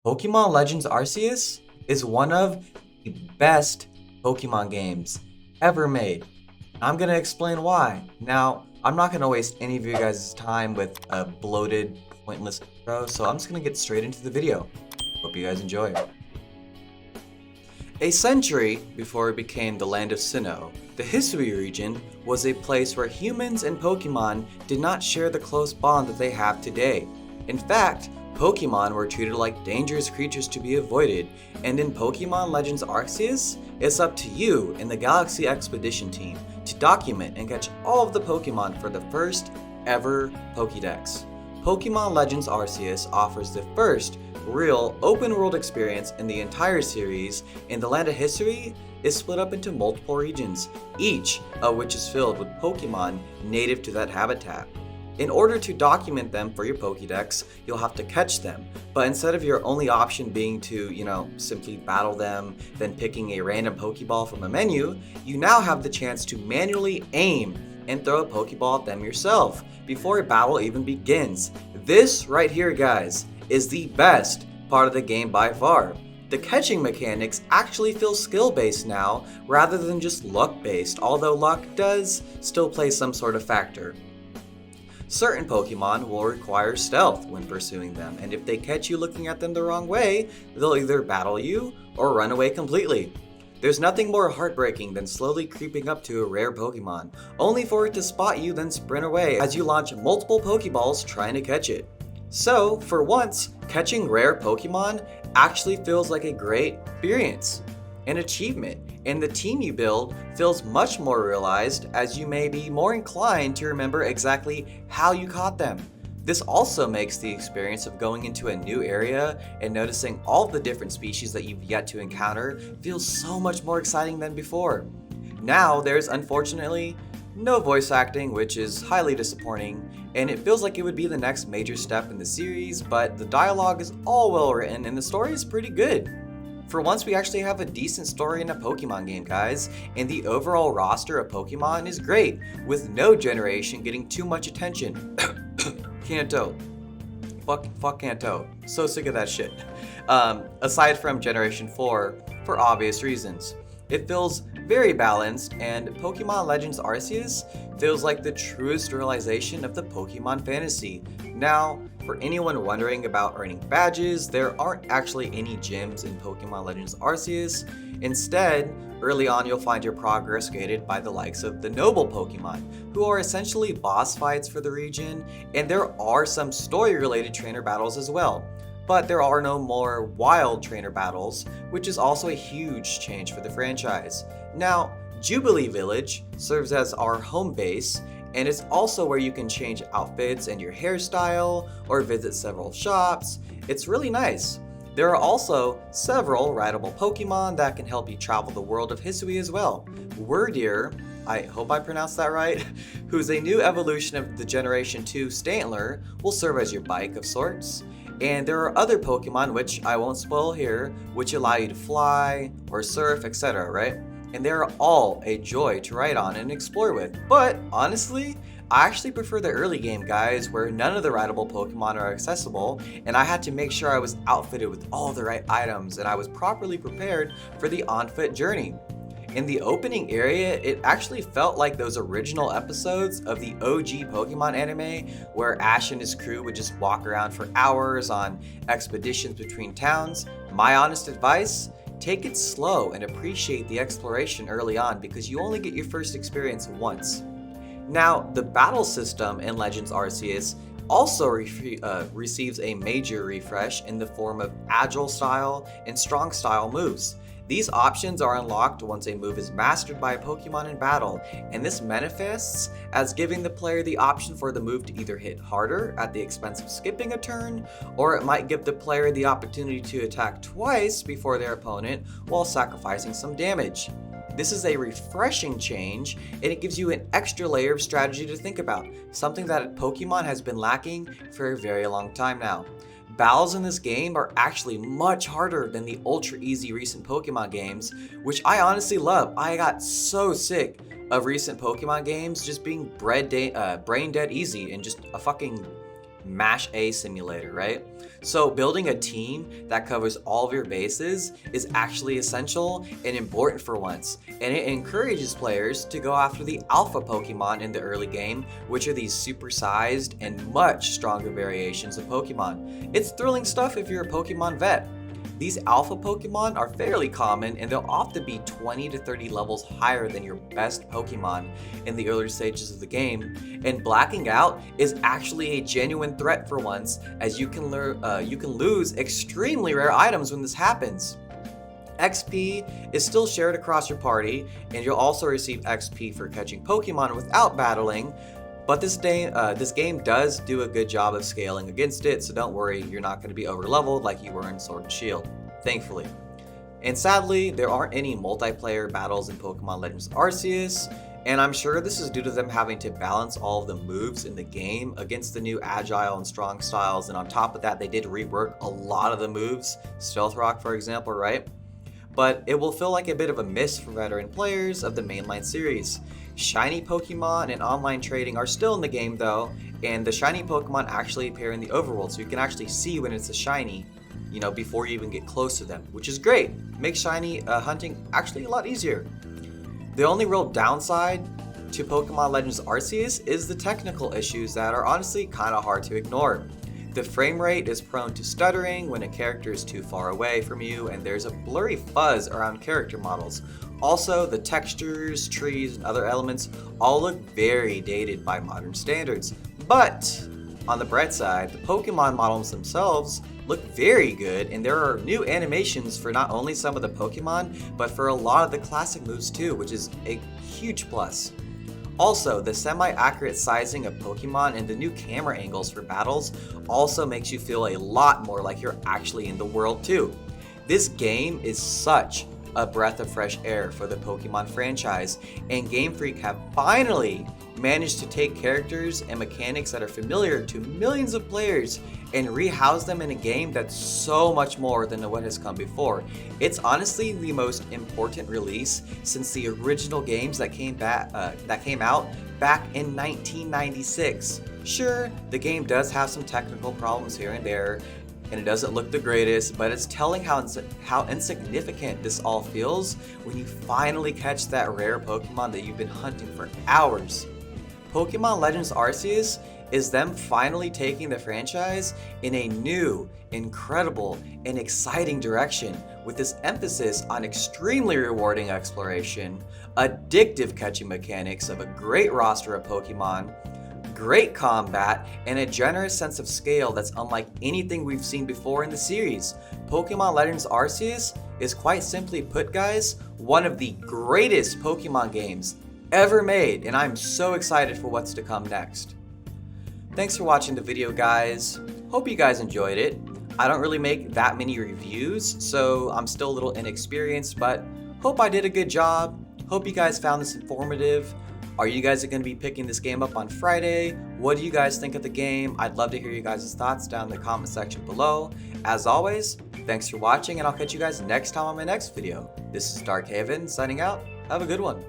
Pokemon Legends Arceus is one of the best Pokemon games ever made. I'm gonna explain why. Now, I'm not gonna waste any of you guys' time with a bloated, pointless intro, so I'm just gonna get straight into the video. Hope you guys enjoy. A century before it became the land of Sinnoh, the Hisui region was a place where humans and Pokemon did not share the close bond that they have today. In fact, Pokemon were treated like dangerous creatures to be avoided, and in Pokemon Legends Arceus, it's up to you and the Galaxy Expedition team to document and catch all of the Pokemon for the first ever Pokédex. Pokemon Legends Arceus offers the first real open world experience in the entire series, and the land of Hisui is split up into multiple regions, each of which is filled with Pokemon native to that habitat. In order to document them for your Pokédex, you'll have to catch them, but instead of your only option being to, simply battle them, then picking a random Pokeball from a menu, you now have the chance to manually aim and throw a Pokeball at them yourself before a battle even begins. This right here, guys, is the best part of the game by far. The catching mechanics actually feel skill-based now rather than just luck-based, although luck does still play some sort of factor. Certain Pokemon will require stealth when pursuing them, and if they catch you looking at them the wrong way, they'll either battle you or run away completely. There's nothing more heartbreaking than slowly creeping up to a rare Pokemon, only for it to spot you then sprint away as you launch multiple Pokeballs trying to catch it. So, for once, catching rare Pokemon actually feels like a great experience, an achievement, and the team you build feels much more realized as you may be more inclined to remember exactly how you caught them. This also makes the experience of going into a new area and noticing all the different species that you've yet to encounter feel so much more exciting than before. Now, there's unfortunately no voice acting, which is highly disappointing, and it feels like it would be the next major step in the series, but the dialogue is all well written and the story is pretty good. For once, we actually have a decent story in a Pokemon game, guys, and the overall roster of Pokemon is great, with no generation getting too much attention. Kanto. Fuck Kanto. So sick of that shit. Aside from Generation 4, for obvious reasons. It feels very balanced, and Pokemon Legends Arceus feels like the truest realization of the Pokemon fantasy. Now, for anyone wondering about earning badges, there aren't actually any gyms in Pokemon Legends Arceus. Instead, early on you'll find your progress graded by the likes of the Noble Pokemon, who are essentially boss fights for the region, and there are some story-related trainer battles as well. But there are no more wild trainer battles, which is also a huge change for the franchise. Now, Jubilee Village serves as our home base, and it's also where you can change outfits and your hairstyle, or visit several shops. It's really nice. There are also several rideable Pokemon that can help you travel the world of Hisui as well. Wordeer, I hope I pronounced that right, who's a new evolution of the Generation 2 Stantler, will serve as your bike of sorts. And there are other Pokemon, which I won't spoil here, which allow you to fly or surf, etc., right? And they're all a joy to ride on and explore with. But honestly, I actually prefer the early game guys where none of the rideable Pokemon are accessible, and I had to make sure I was outfitted with all the right items and I was properly prepared for the on-foot journey. In the opening area, it actually felt like those original episodes of the OG Pokemon anime where Ash and his crew would just walk around for hours on expeditions between towns. My honest advice, take it slow and appreciate the exploration early on because you only get your first experience once. Now, the battle system in Legends Arceus also receives a major refresh in the form of agile style and strong style moves. These options are unlocked once a move is mastered by a Pokemon in battle, and this manifests as giving the player the option for the move to either hit harder at the expense of skipping a turn, or it might give the player the opportunity to attack twice before their opponent while sacrificing some damage. This is a refreshing change, and it gives you an extra layer of strategy to think about, something that Pokemon has been lacking for a very long time now. Battles in this game are actually much harder than the ultra easy recent Pokemon games, which I honestly love. I got so sick of recent Pokemon games just being brain dead easy and just a fucking mash A simulator, right? So building a team that covers all of your bases is actually essential and important for once, and it encourages players to go after the alpha Pokemon in the early game, which are these supersized and much stronger variations of Pokemon. It's thrilling stuff if you're a Pokemon vet. These alpha Pokemon are fairly common, and they'll often be 20 to 30 levels higher than your best Pokemon in the earlier stages of the game, and blacking out is actually a genuine threat for once, as you can lose extremely rare items when this happens. XP is still shared across your party, and you'll also receive XP for catching Pokemon without battling, but this game does do a good job of scaling against it, so don't worry, you're not going to be overleveled like you were in Sword and Shield, thankfully. And sadly, there aren't any multiplayer battles in Pokemon Legends Arceus, and I'm sure this is due to them having to balance all of the moves in the game against the new agile and strong styles, and on top of that, they did rework a lot of the moves, Stealth Rock for example, right? But it will feel like a bit of a miss for veteran players of the mainline series. Shiny Pokemon and online trading are still in the game though, and the shiny Pokemon actually appear in the overworld, so you can actually see when it's a shiny, before you even get close to them, which is great. Makes shiny hunting actually a lot easier. The only real downside to Pokemon Legends Arceus is the technical issues that are honestly kind of hard to ignore. The frame rate is prone to stuttering when a character is too far away from you, and there's a blurry fuzz around character models. Also, the textures, trees, and other elements all look very dated by modern standards. But on the bright side, the Pokemon models themselves look very good, and there are new animations for not only some of the Pokemon, but for a lot of the classic moves too, which is a huge plus. Also, the semi-accurate sizing of Pokemon and the new camera angles for battles also makes you feel a lot more like you're actually in the world too. This game is such a breath of fresh air for the Pokemon franchise, and Game Freak have finally managed to take characters and mechanics that are familiar to millions of players and rehouse them in a game that's so much more than what has come before. It's honestly the most important release since the original games that came out back in 1996. Sure, the game does have some technical problems here and there, and it doesn't look the greatest, but it's telling how insignificant this all feels when you finally catch that rare Pokemon that you've been hunting for hours. Pokemon Legends Arceus is them finally taking the franchise in a new, incredible, and exciting direction, with this emphasis on extremely rewarding exploration, addictive catching mechanics of a great roster of Pokemon, great combat, and a generous sense of scale that's unlike anything we've seen before in the series. Pokemon Legends Arceus is, quite simply put guys, one of the greatest Pokemon games ever made, and I'm so excited for what's to come next. Thanks for watching the video guys. Hope you guys enjoyed it. I don't really make that many reviews, so I'm still a little inexperienced, but hope I did a good job. Hope you guys found this informative. Are you guys going to be picking this game up on Friday? What do you guys think of the game? I'd love to hear you guys' thoughts down in the comment section below. As always, thanks for watching, and I'll catch you guys next time on my next video. This is darkHaven signing out. Have a good one.